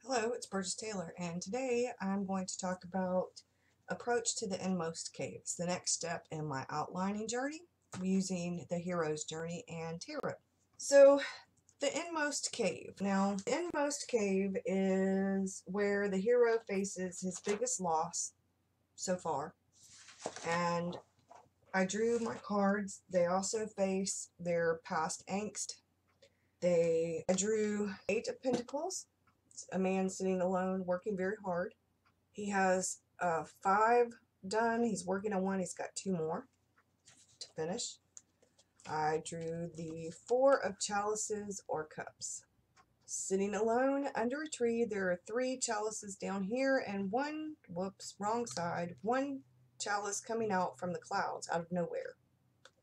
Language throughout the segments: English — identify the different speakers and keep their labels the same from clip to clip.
Speaker 1: Hello, it's Burgess Taylor, and today I'm going to talk about approach to the Inmost caves, the next step in my outlining journey using the hero's journey and tarot. So, the Inmost cave. Now, the Inmost cave is where the hero faces his biggest loss so far, and I drew my cards. They also face their past angst. I drew 8 of Pentacles, a man sitting alone working very hard. He has 5 done. He's working on 1. He's got 2 more to finish. I drew the 4 of Chalices or Cups. Sitting alone under a tree, there are 3 chalices down here and 1, whoops, wrong side, 1 chalice coming out from the clouds out of nowhere,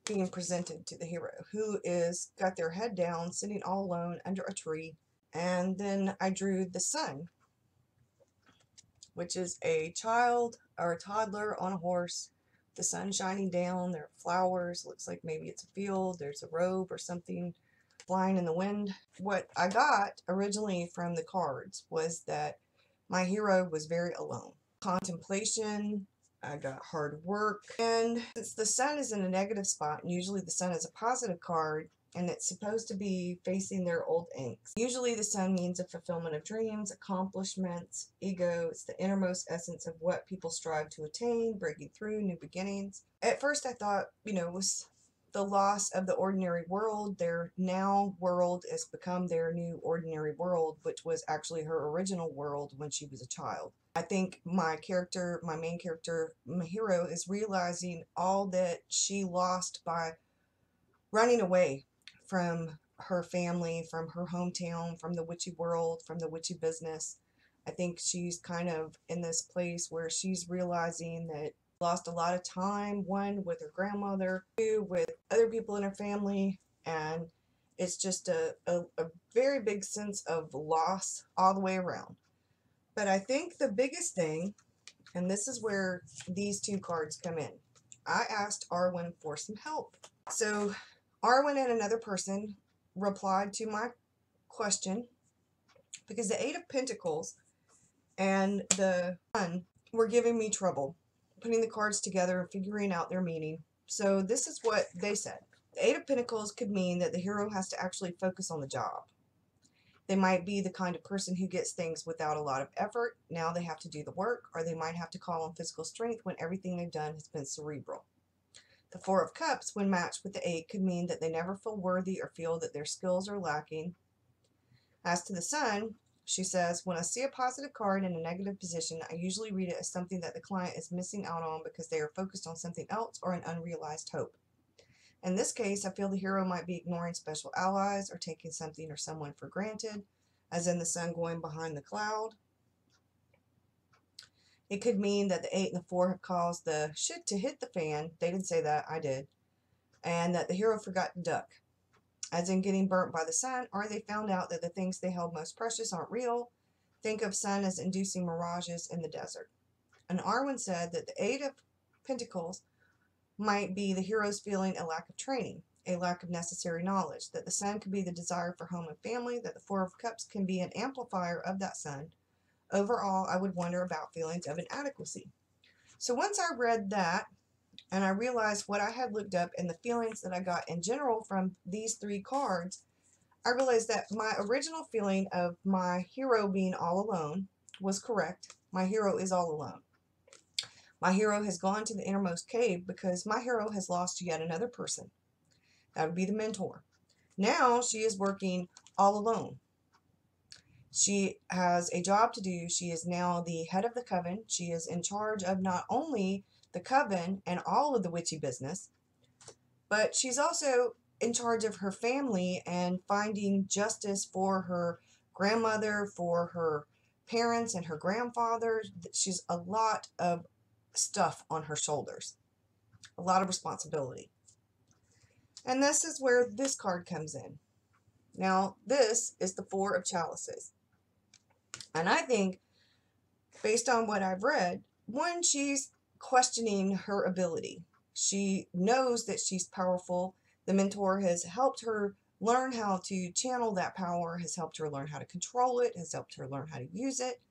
Speaker 1: being presented to the hero, who is got their head down, sitting all alone under a tree. And then I drew the sun, which is a child or a toddler on a horse. The sun shining down, there are flowers, looks like maybe it's a field, there's a robe or something flying in the wind. What I got originally from the cards was that my hero was very alone. Contemplation, I got hard work, and since the sun is in a negative spot, and usually the sun is a positive card, and it's supposed to be facing their old angst. Usually the sun means a fulfillment of dreams, accomplishments, ego. It's the innermost essence of what people strive to attain, breaking through, new beginnings. At first I thought, it was the loss of the ordinary world. Their now world has become their new ordinary world, which was actually her original world when she was a child. I think my main character, my hero, is realizing all that she lost by running away from her family, from her hometown, from the witchy world, from the witchy business. I think she's kind of in this place where she's realizing that lost a lot of time, 1 with her grandmother, 2 with other people in her family, and it's just a very big sense of loss all the way around. But I think the biggest thing, and this is where these 2 cards come in, I asked Arwen for some help. So Arwen and another person replied to my question because the 8 of Pentacles and the Sun were giving me trouble putting the cards together and figuring out their meaning. So this is what they said. The 8 of Pentacles could mean that the hero has to actually focus on the job. They might be the kind of person who gets things without a lot of effort. Now they have to do the work, or they might have to call on physical strength when everything they've done has been cerebral. The 4 of Cups, when matched with the 8, could mean that they never feel worthy or feel that their skills are lacking. As to the Sun, she says, when I see a positive card in a negative position, I usually read it as something that the client is missing out on because they are focused on something else or an unrealized hope. In this case, I feel the hero might be ignoring special allies or taking something or someone for granted, as in the sun going behind the cloud. It could mean that the 8 and the 4 have caused the shit to hit the fan. They didn't say that, I did. And that the hero forgot to duck, as in getting burnt by the sun, or they found out that the things they held most precious aren't real. Think of sun as inducing mirages in the desert. And Arwen said that the 8 of Pentacles might be the hero's feeling a lack of training, a lack of necessary knowledge, that the sun could be the desire for home and family, that the 4 of Cups can be an amplifier of that sun. Overall, I would wonder about feelings of inadequacy. So once I read that, and I realized what I had looked up and the feelings that I got in general from these 3 cards, I realized that my original feeling of my hero being all alone was correct. My hero is all alone. My hero has gone to the innermost cave because my hero has lost yet another person. That would be the mentor. Now she is working all alone. She has a job to do. She is now the head of the coven. She is in charge of not only the coven and all of the witchy business, but she's also in charge of her family and finding justice for her grandmother, for her parents and her grandfather. She's a lot of stuff on her shoulders, a lot of responsibility. And this is where this card comes in. Now, this is the 4 of Chalices. And I think, based on what I've read, 1, she's questioning her ability. She knows that she's powerful. The mentor has helped her learn how to channel that power, has helped her learn how to control it, has helped her learn how to use it.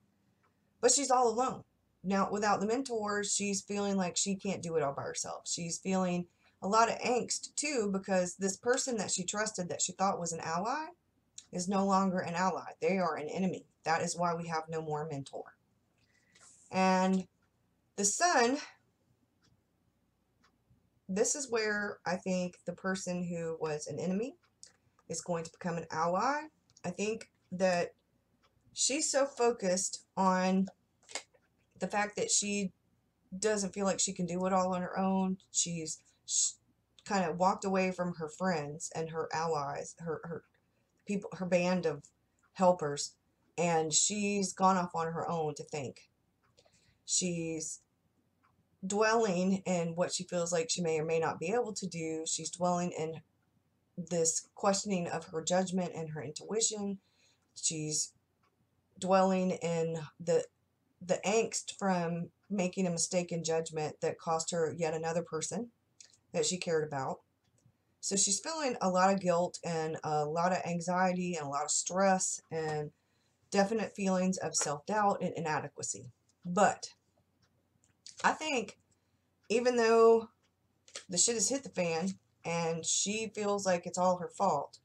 Speaker 1: But she's all alone. Now, without the mentors, she's feeling like she can't do it all by herself. She's feeling a lot of angst too, because this person that she trusted, that she thought was an ally, is no longer an ally. They are an enemy. That is why we have no more mentor. And the Sun, this is where I think the person who was an enemy is going to become an ally. I think that she's so focused on the fact that she doesn't feel like she can do it all on her own. She's kind of walked away from her friends and her allies, her people, her band of helpers, and she's gone off on her own to think. She's dwelling in what she feels like she may or may not be able to do. She's dwelling in this questioning of her judgment and her intuition. She's dwelling in the angst from making a mistaken judgment that cost her yet another person that she cared about. So she's feeling a lot of guilt and a lot of anxiety and a lot of stress and definite feelings of self-doubt and inadequacy. But I think even though the shit has hit the fan and she feels like it's all her fault,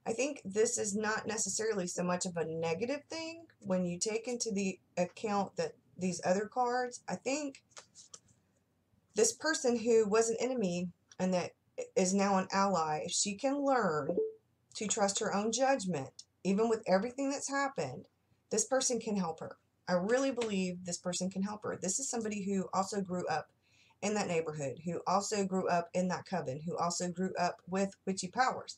Speaker 1: I think this is not necessarily so much of a negative thing when you take into the account that these other cards. I think this person who was an enemy and that is now an ally, if she can learn to trust her own judgment, even with everything that's happened, this person can help her. I really believe this person can help her. This is somebody who also grew up in that neighborhood, who also grew up in that coven, who also grew up with witchy powers.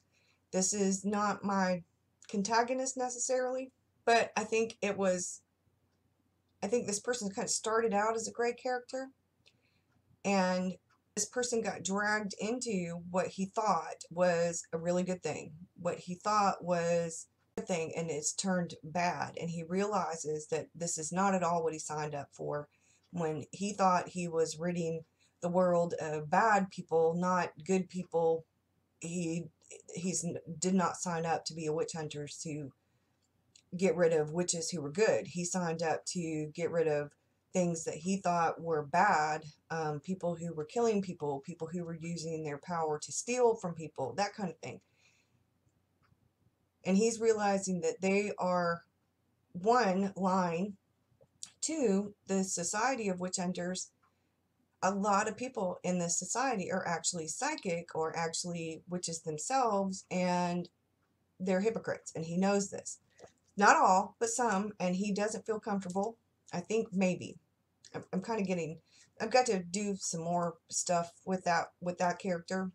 Speaker 1: This is not my contagonist necessarily, but I think this person kind of started out as a great character, and this person got dragged into what he thought was a really good thing, what he thought was a good thing, and it's turned bad, and he realizes that this is not at all what he signed up for. When he thought he was ridding the world of bad people, not good people, he did not sign up to be a witch hunter to get rid of witches who were good. He signed up to get rid of things that he thought were bad, people who were killing people, people who were using their power to steal from people, that kind of thing. And he's realizing that they are, one, lying, two, the society of witch hunters, a lot of people in this society are actually psychic or actually witches themselves, and they're hypocrites, and he knows this. Not all, but some, and he doesn't feel comfortable. I think maybe. I'm kind of getting, I've got to do some more stuff with that character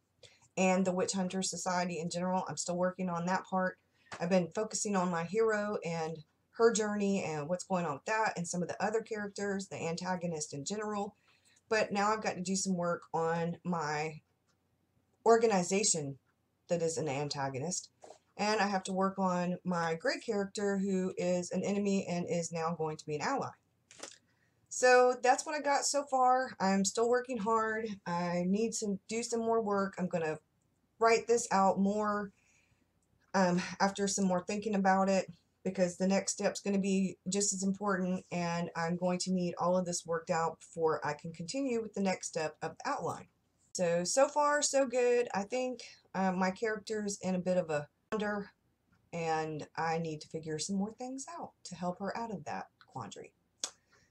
Speaker 1: and the Witch Hunter Society in general. I'm still working on that part. I've been focusing on my hero and her journey and what's going on with that, and some of the other characters, the antagonist in general. But now I've got to do some work on my organization that is an antagonist. And I have to work on my great character who is an enemy and is now going to be an ally. So that's what I got so far. I'm still working hard. I need to do some more work. I'm going to write this out more after some more thinking about it, because the next step's going to be just as important, and I'm going to need all of this worked out before I can continue with the next step of the outline. So far, so good. I think my character's in a bit of a quandary, and I need to figure some more things out to help her out of that quandary.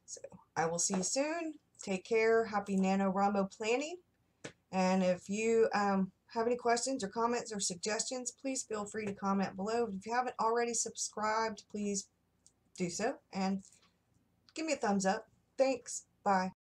Speaker 1: So I will see you soon. Take care. Happy NaNoWriMo planning. And if you have any questions or comments or suggestions, please feel free to comment below. If you haven't already subscribed, please do so and give me a thumbs up. Thanks. Bye.